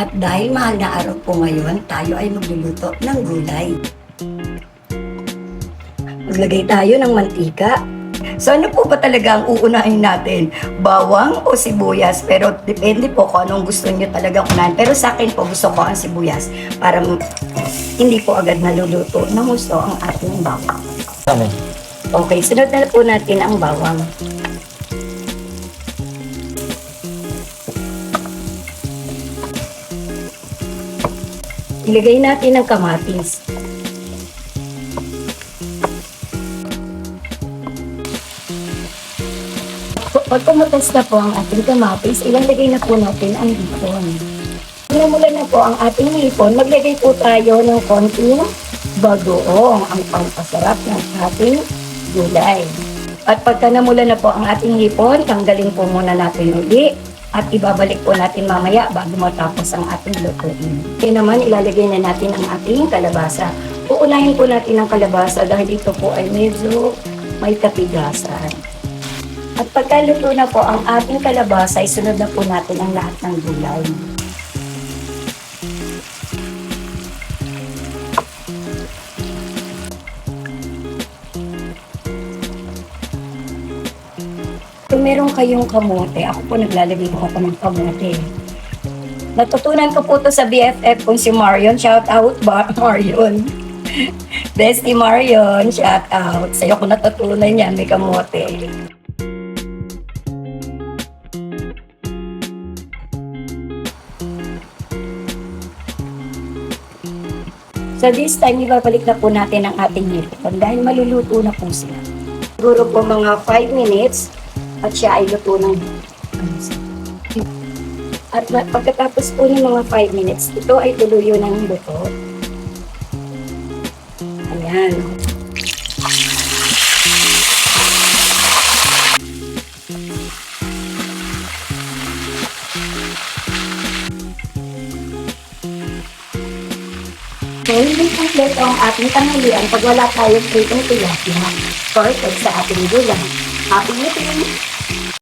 At dahil mahal na araw po ngayon, tayo ay magluluto ng gulay. Maglagay tayo ng mantika. So ano po ba talaga ang uunahin natin? Bawang o sibuyas? Pero depende po kung anong gusto niyo talagang unahin. Pero sa akin po gusto ko ang sibuyas para hindi po agad naluluto ng gusto ang ating bawang. Okay, sunod na po natin ang bawang. Ilagay natin ang kamatis. Pag kumutas na po ang ating kamatis, ilalagay na po natin ang hipon. Namula na po ang ating hipon, maglagay po tayo ng konting bagoong, ang pampasarap ng ating gulay. At pagka namula na po ang ating hipon, tanggalin po muna natin uli at ibabalik po natin mamaya bago matapos ang ating lutuin. Kaya naman, ilalagay na natin ang ating kalabasa. Uunahin po natin ang kalabasa dahil ito po ay medyo may katigasan. At pagkaluto na po ang ating kalabasa, isunod na po natin ang lahat ng gulay. Kung meron kayong kamote, ako po naglalagay po ako ng kamote. Natutunan ko po to sa BFF kong si Marion. Shout out ba, Marion? Bestie Marion, shout out. Sa'yo ko natutunan yan, may kamote. So this time, ibabalik na po natin ang ating hipon dahil maluluto na po sila. Siguro po mga 5 minutes at siya ay luto ng at pagkatapos po ng mga 5 minutes, ito ay tuluyo ng luto. Ayan. So, hindi kompleto ang ating tanghalian pag wala tayong pritong tilapia. Perfect sa ating gulay. Happy eating!